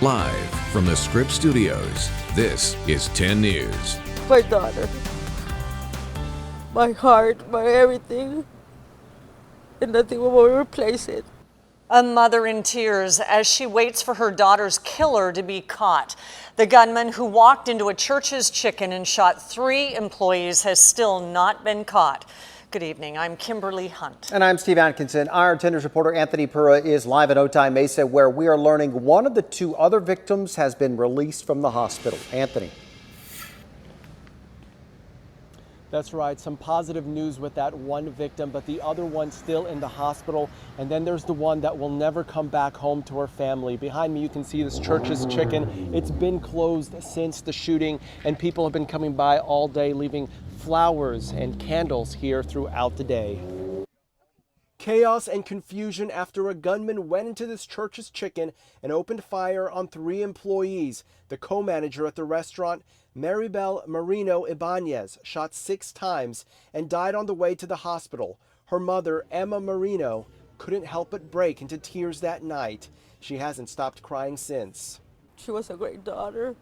Live from the Scripps Studios, this is 10 News. My daughter, my heart, my everything, and nothing will replace it. A mother in tears as she waits for her daughter's killer to be caught. The gunman who walked into a Church's Chicken and shot 3 employees has still not been caught. Good evening, I'm Kimberly Hunt. And I'm Steve Atkinson. Our 10 News reporter Anthony Pura is live at Otay Mesa, where we are learning one of the 2 other victims has been released from the hospital. Anthony. That's right, some positive news with that one victim, but the other one still in the hospital. And then there's the one that will never come back home to her family. Behind me, you can see this Church's Chicken. It's been closed since the shooting, and people have been coming by all day, leaving flowers and candles here throughout the day. Chaos and confusion after a gunman went into this Church's Chicken and opened fire on 3 employees. The co-manager at the restaurant, Maribel Marino Ibanez, shot 6 times and died on the way to the hospital. Her mother, Emma Marino, couldn't help but break into tears that night. She hasn't stopped crying since. She was a great daughter.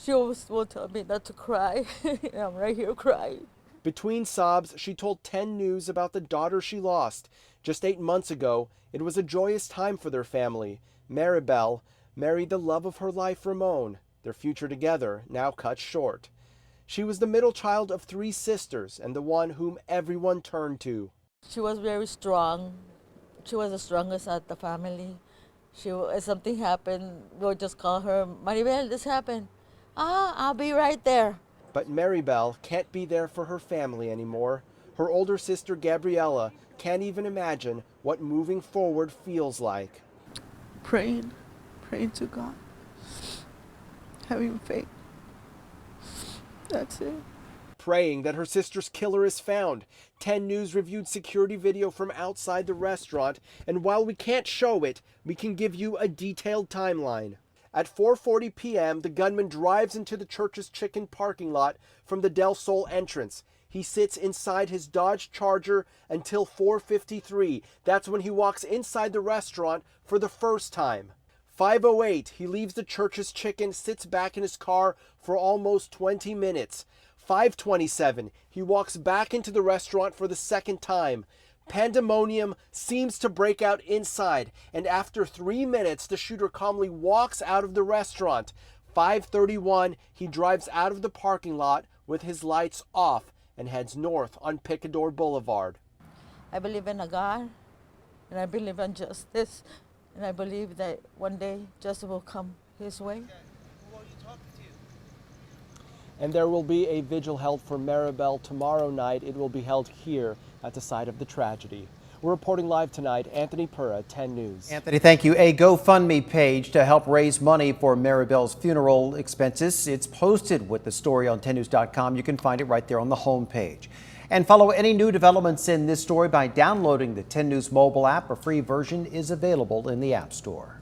She always will tell me not to cry. I'm right here crying. Between sobs, she told 10 News about the daughter she lost. Just 8 months ago, it was a joyous time for their family. Maribel married the love of her life, Ramon. Their future together now cut short. She was the middle child of 3 sisters and the one whom everyone turned to. She was very strong. She was the strongest at the family. If something happened, we'll just call her, Maribel, this happened. I'll be right there. But Maribel can't be there for her family anymore. Her older sister, Gabriella, can't even imagine what moving forward feels like. Praying to God, having faith. That's it. Praying that her sister's killer is found. 10 News reviewed security video from outside the restaurant, and while we can't show it, we can give you a detailed timeline. At 4:40 p.m., the gunman drives into the Church's Chicken parking lot from the Del Sol entrance. He sits inside his Dodge Charger until 4:53. That's when he walks inside the restaurant for the first time. 5:08, he leaves the Church's Chicken, sits back in his car for almost 20 minutes. 5:27, he walks back into the restaurant for the second time. Pandemonium seems to break out inside, and after 3 minutes, the shooter calmly walks out of the restaurant. 5:31, he drives out of the parking lot with his lights off and heads north on Picador Boulevard. I believe in a God, and I believe in justice, and I believe that one day justice will come his way. And there will be a vigil held for Maribel tomorrow night. It will be held here at the site of the tragedy. We're reporting live tonight. Anthony Pura, 10 News. Anthony, thank you. A GoFundMe page to help raise money for Maribel's funeral expenses. It's posted with the story on 10news.com. You can find it right there on the home page. And follow any new developments in this story by downloading the 10 News mobile app. A free version is available in the App Store.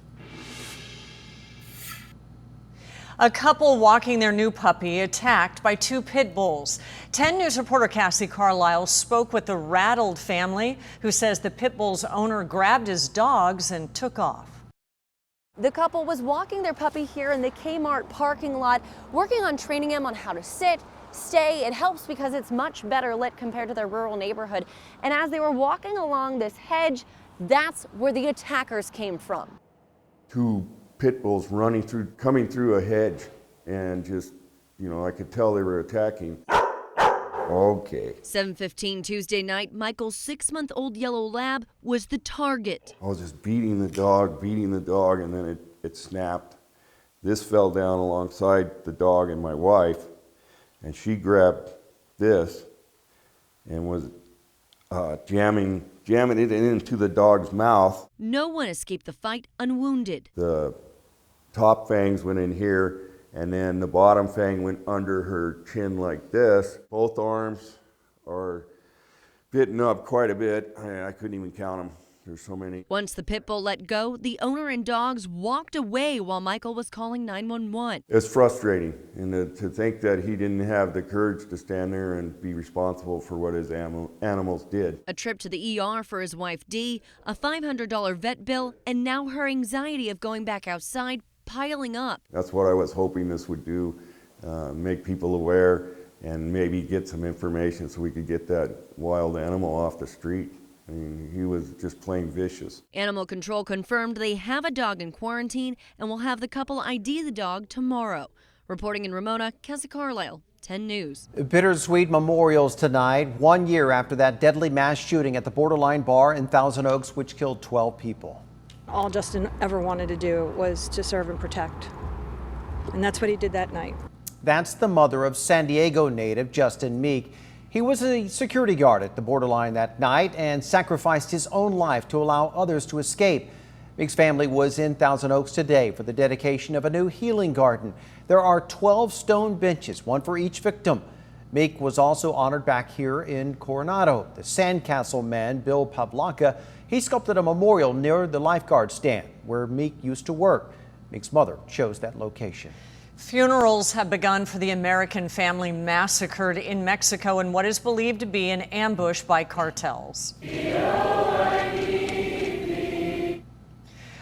A couple walking their new puppy attacked by 2 pit bulls. 10 News reporter Cassie Carlisle spoke with the rattled family who says the pit bull's owner grabbed his dogs and took off. The couple was walking their puppy here in the Kmart parking lot, working on training him on how to sit, stay. It helps because it's much better lit compared to their rural neighborhood. And as they were walking along this hedge, that's where the attackers came from. 2 pit bulls coming through a hedge, and just, I could tell they were attacking. Okay. 7:15 Tuesday night, Michael's 6-month-old yellow lab was the target. I was just beating the dog, and then it snapped. This fell down alongside the dog and my wife, and she grabbed this and was jamming it into the dog's mouth. No one escaped the fight unwounded. The top fangs went in here, and then the bottom fang went under her chin like this. Both arms are bitten up quite a bit. I couldn't even count them. There's so many. Once the pit bull let go, the owner and dogs walked away while Michael was calling 911. It's frustrating, and to think that he didn't have the courage to stand there and be responsible for what his animals did. A trip to the ER for his wife Dee, a $500 vet bill, and now her anxiety of going back outside piling up. That's what I was hoping this would do, make people aware and maybe get some information so we could get that wild animal off the street. I mean, he was just plain vicious. Animal control confirmed they have a dog in quarantine and will have the couple ID the dog tomorrow. Reporting in Ramona, Cassie Carlisle, 10 News. Bittersweet memorials tonight, 1 year after that deadly mass shooting at the Borderline Bar in Thousand Oaks, which killed 12 people. All Justin ever wanted to do was to serve and protect. And that's what he did that night. That's the mother of San Diego native Justin Meek. He was a security guard at the Borderline that night and sacrificed his own life to allow others to escape. Meek's family was in Thousand Oaks today for the dedication of a new healing garden. There are 12 stone benches, one for each victim. Meek was also honored back here in Coronado. The Sandcastle man, Bill Pavlaka, he sculpted a memorial near the lifeguard stand where Meek used to work. Meek's mother chose that location. Funerals have begun for the American family massacred in Mexico in what is believed to be an ambush by cartels.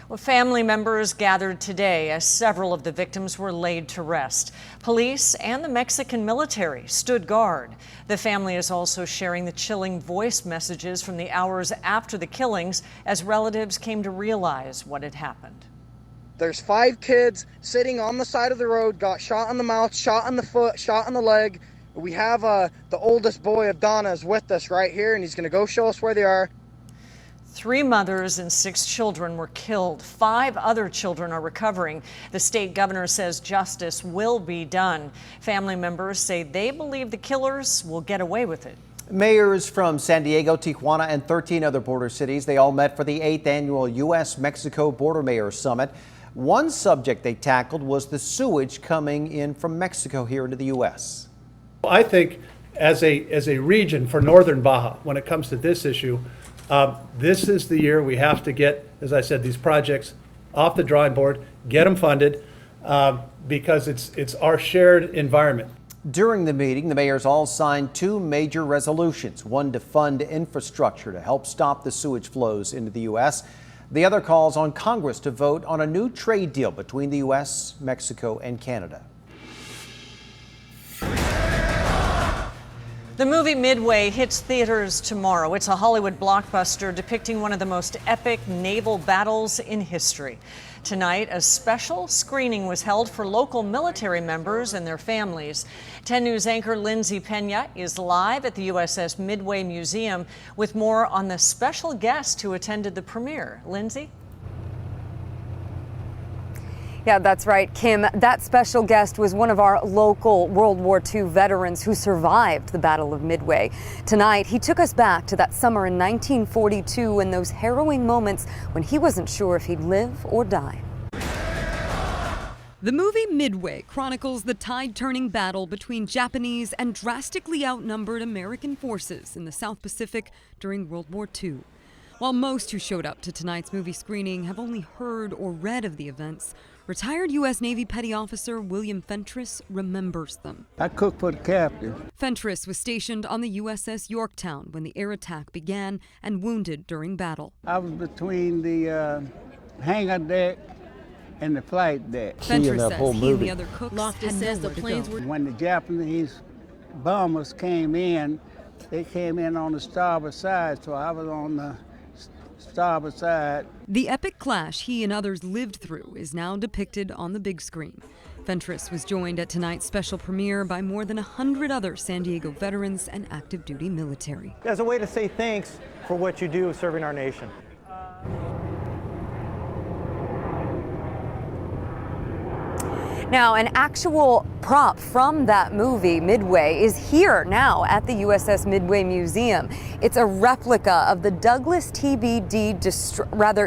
Well, family members gathered today as several of the victims were laid to rest. Police and the Mexican military stood guard. The family is also sharing the chilling voice messages from the hours after the killings as relatives came to realize what had happened. There's 5 kids sitting on the side of the road, got shot in the mouth, shot in the foot, shot in the leg. We have the oldest boy of Donna's with us right here, and he's going to go show us where they are. 3 mothers and 6 children were killed. 5 other children are recovering. The state governor says justice will be done. Family members say they believe the killers will get away with it. Mayors from San Diego, Tijuana, and 13 other border cities, they all met for the 8th annual U.S.-Mexico Border Mayors Summit. One subject they tackled was the sewage coming in from Mexico here into the U.S. I think as a region for Northern Baja, when it comes to this issue, this is the year we have to get, as I said, these projects off the drawing board, get them funded, because it's our shared environment. During the meeting, the mayors all signed 2 major resolutions, one to fund infrastructure to help stop the sewage flows into the U.S. The other calls on Congress to vote on a new trade deal between the U.S., Mexico, and Canada. The movie Midway hits theaters tomorrow. It's a Hollywood blockbuster depicting one of the most epic naval battles in history. Tonight, a special screening was held for local military members and their families. 10 News anchor Lindsay Pena is live at the USS Midway Museum with more on the special guest who attended the premiere. Lindsay? Yeah, that's right, Kim. That special guest was one of our local World War II veterans who survived the Battle of Midway. Tonight, he took us back to that summer in 1942 and those harrowing moments when he wasn't sure if he'd live or die. The movie Midway chronicles the tide-turning battle between Japanese and drastically outnumbered American forces in the South Pacific during World War II. While most who showed up to tonight's movie screening have only heard or read of the events, retired U.S. Navy Petty Officer William Fentress remembers them. I cooked for the captain. Fentress was stationed on the USS Yorktown when the air attack began and wounded during battle. I was between the hangar deck and the flight deck. Fentress says he and the other cooks Loftus had says nowhere the to planes go. When the Japanese bombers came in, they came in on the starboard side, so I was on the starboard side. The epic clash he and others lived through is now depicted on the big screen. Fentress was joined at tonight's special premiere by more than 100 other San Diego veterans and active duty military. As a way to say thanks for what you do serving our nation. Now, an actual prop from that movie, Midway, is here now at the USS Midway Museum. It's a replica of the Douglas TBD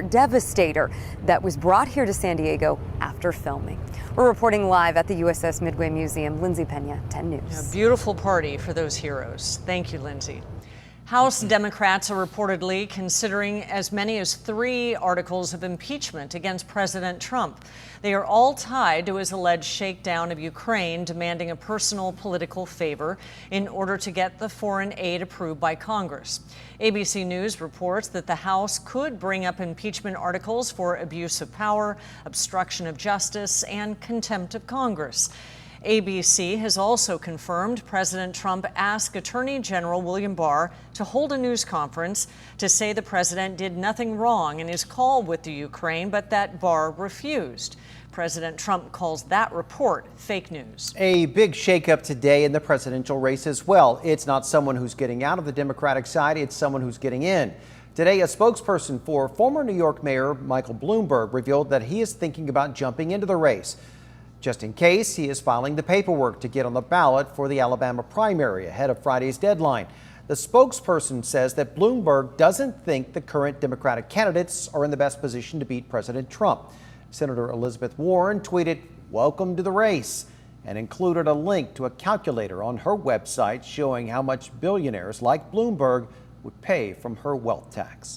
Devastator that was brought here to San Diego after filming. We're reporting live at the USS Midway Museum. Lindsay Pena, 10 News. A beautiful party for those heroes. Thank you, Lindsay. House Democrats are reportedly considering as many as 3 articles of impeachment against President Trump. They are all tied to his alleged shakedown of Ukraine, demanding a personal political favor in order to get the foreign aid approved by Congress. ABC News reports that the House could bring up impeachment articles for abuse of power, obstruction of justice, and contempt of Congress. ABC has also confirmed President Trump asked Attorney General William Barr to hold a news conference to say the president did nothing wrong in his call with the Ukraine, but that Barr refused. President Trump calls that report fake news. A big shakeup today in the presidential race as well. It's not someone who's getting out of the Democratic side, it's someone who's getting in. Today, a spokesperson for former New York Mayor Michael Bloomberg revealed that he is thinking about jumping into the race. Just in case, he is filing the paperwork to get on the ballot for the Alabama primary ahead of Friday's deadline. The spokesperson says that Bloomberg doesn't think the current Democratic candidates are in the best position to beat President Trump. Senator Elizabeth Warren tweeted, "Welcome to the race," and included a link to a calculator on her website showing how much billionaires like Bloomberg would pay from her wealth tax.